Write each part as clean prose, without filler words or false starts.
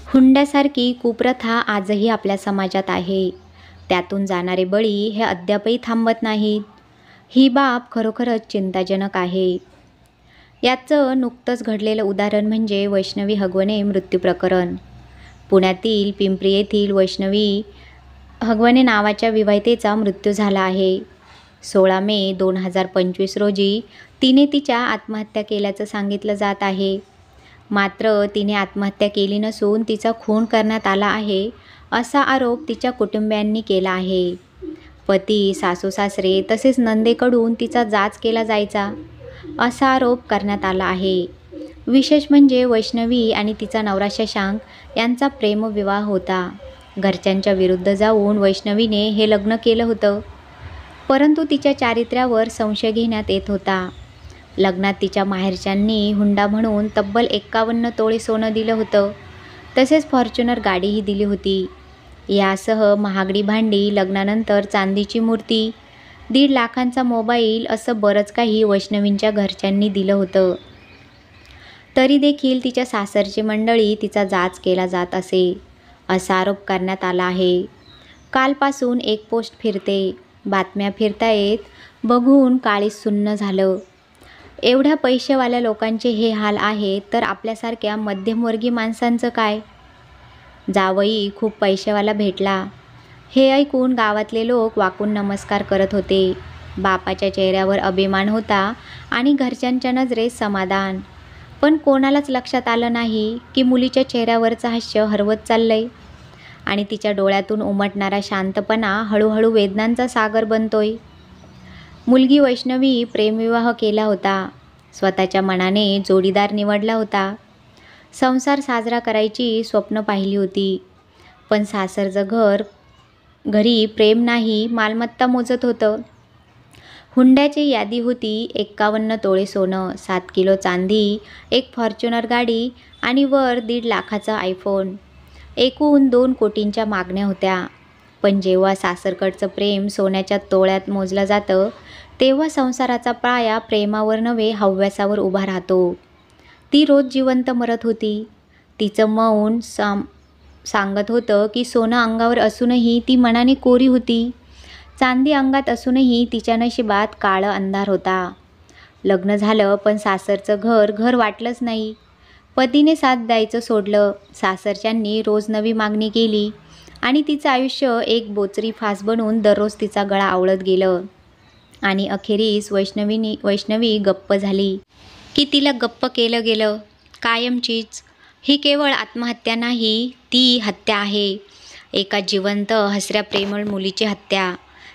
हुंड्यासारखी कुप्रथा आजही आपल्या समाजात आहे. त्यातून जाणारे बळी हे अद्यापही थांबत नाहीत. ही बाब खरोखरच चिंताजनक आहे. याचं नुकतंच घडलेलं उदाहरण म्हणजे वैष्णवी हगवणे मृत्यू प्रकरण. पुण्यातील पिंपरी येथील वैष्णवी हगवणे नावाच्या विवाहितेचा मृत्यू झाला आहे. 16 मे 2025 रोजी तिने तिच्या आत्महत्या केल्याचं सांगितलं जात आहे. मात्र तिने आत्महत्या केली नसून तिचा खून करण्यात आला आहे, असा आरोप तिच्या कुटुंबियांनी केला आहे. पती, सासू-सासरे तसेच नंदेकडून तिचा जाच केला जायचा, असा आरोप करण्यात आला आहे. विशेष म्हणजे वैष्णवी आणि तिचा नवरा शशांक यांचा प्रेमविवाह होता. घरच्यांच्या विरुद्ध जाऊन वैष्णवीने हे लग्न केलं होतं, परंतु तिच्या चारित्र्यावर संशय घेण्यात येत होता. लग्नात तिच्या माहेरच्यांनी हुंडा म्हणून तब्बल 51 तोळे सोनं दिलं होतं. तसेच फॉर्च्युनर गाडीही दिली होती. यासह महागडी भांडी, लग्नानंतर चांदीची मूर्ती, 1.5 लाखांचा मोबाईल असं बरंच काही वैष्णवींच्या घरच्यांनी दिलं होतं. तरी देखील तिच्या सासरची मंडळी तिचा जाच केला जात असे, असा आरोप करण्यात आला आहे. कालपासून एक पोस्ट फिरते, बातम्या फिरतायत, बघून काळीज सुन्न झालं. एवढ्या पैसेवाल्या लोकांचे हे हाल आहे, तर आपल्यासारख्या मध्यमवर्गीय माणसांचं काय? जावई खूप पैसेवाला भेटला, हे ऐकून गावातले लोक वाकून नमस्कार करत होते. बापाच्या चेहऱ्यावर अभिमान होता आणि घरच्यांच्या नजरेत समाधान. पण कोणालाच लक्षात आलं नाही की मुलीच्या चेहऱ्यावरचं हास्य हरवत चाललंय आणि तिच्या डोळ्यातून उमटणारा शांतपणा हळूहळू वेदनांचा सागर बनतोय. मुलगी वैष्णवी प्रेमविवाह केला होता. स्वतःच्या मनाने जोडीदार निवडला होता. संसार साजरा करायची स्वप्न पाहिली होती. पण सासरचं घरी प्रेम नाही, मालमत्ता मोजत होतं. हुंड्याची यादी होती 51 तोळे सोनं, 7 किलो चांदी, एक फॉर्च्युनर गाडी आणि वर 1.5 लाखाचा आयफोन. एकूण 2 कोटींच्या मागण्या होत्या. पण जेव्हा सासरकडचं प्रेम सोन्याच्या तोळ्यात मोजलं जातं, तेव्हा संसाराचा पाया प्रेमावर नव्हे हव्यासावर उभा राहतो. ती रोज जिवंत मरत होती. तिचं मौन सांगत होतं की सोनं अंगावर असूनही ती मनाने कोरी होती. चांदी अंगात असूनही तिच्या नशिबात काळं अंधार होता. लग्न झालं, पण सासरचं घर वाटलंच नाही. पतीने साथ द्यायचं सोडलं. सासरच्यांनी रोज नवी मागणी केली आणि तिचं आयुष्य एक बोचरी फास बनून दररोज तिचा गळा आवळत गेलं. आणि अखेरीस वैष्णवी गप्प झाली की तिला गप्प केलं गेलं, कायमचीच. ही केवळ आत्महत्या नाही, ती हत्या आहे. एका जिवंत हसऱ्या प्रेमळ मुलीची हत्या.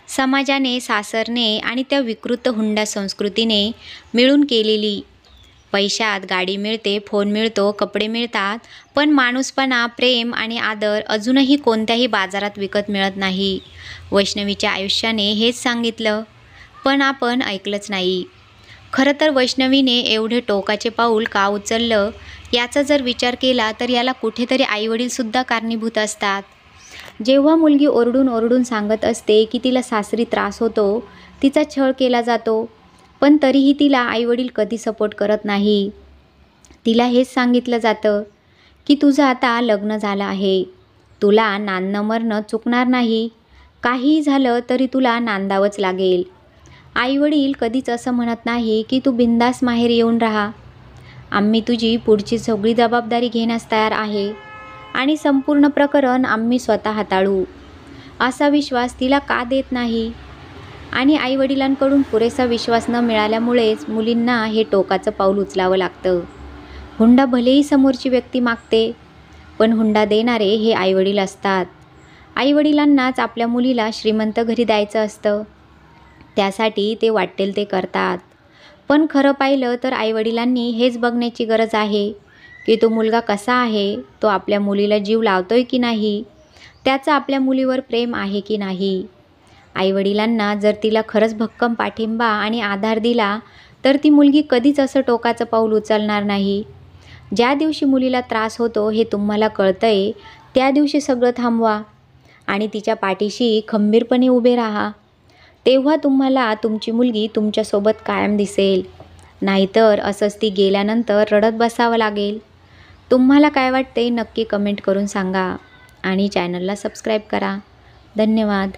समाजाने, सासरने आणि त्या विकृत हुंडा संस्कृतीने मिळून केलेली. पैशात गाडी मिळते, फोन मिळतो, कपडे मिळतात, पण माणूसपणा, प्रेम आणि आदर अजूनही कोणत्याही बाजारात विकत मिळत नाही. वैष्णवीच्या आयुष्याने हेच सांगितलं, पण आपण ऐकलंच नाही. खरं तर वैष्णवीने एवढे टोकाचे पाऊल का उचललं, याचा जर विचार केला तर याला कुठेतरी आईवडीलसुद्धा कारणीभूत असतात. जेव्हा मुलगी ओरडून सांगत असते की तिला सासरी त्रास होतो, तिचा छळ केला जातो, पण तरीही तिला आईवडील कधी सपोर्ट करत नाही. तिला हेच सांगितलं जातं की तुझं आता लग्न झालं आहे, तुला नांदणं मरणं चुकणार नाही, काहीही झालं तरी तुला नांदावंच लागेल. आईवडील कधीच असं म्हणत नाही की तू बिंदास माहेर येऊन राहा, आम्ही तुझी पुढची सगळी जबाबदारी घेण्यास तयार आहे आणि संपूर्ण प्रकरण आम्ही स्वतः हाताळू, असा विश्वास तिला का देत नाही. आणि आईवडिलांकडून पुरेसा विश्वास न मिळाल्यामुळेच मुलींना हे टोकाचं पाऊल उचलावं लागतं. हुंडा भलेही समोरची व्यक्ती मागते, पण हुंडा देणारे हे आईवडील असतात. आईवडिलांनाच आपल्या मुलीला श्रीमंत घरी द्यायचं असतं, त्यासाठी ते वाटेल ते करतात. पण खरं पाहिलं तर आईवडिलांनी हेच बघण्याची गरज आहे की तो मुलगा कसा आहे, तो आपल्या मुलीला जीव लावतोय की नाही, त्याचं आपल्या मुलीवर प्रेम आहे की नाही. आईवडिलांना जर तिला खरंच भक्कम पाठिंबा आणि आधार दिला तर ती मुलगी कधीच असं टोकाचं पाऊल उचलणार नाही. ज्या दिवशी मुलीला त्रास होतो हे तुम्हाला कळतंय, त्या दिवशी सगळं थांबवा आणि तिच्या पाठीशी खंबीरपणे उभे राहा. तेव्हा तुम्हाला तुमची मुलगी तुमच्यासोबत कायम दिसेल. नाहीतर असंच ती गेल्यानंतर रडत बसावं लागेल. तुम्हाला काय वाटते नक्की कमेंट करून सांगा आणि चॅनलला सबस्क्राईब करा. धन्यवाद.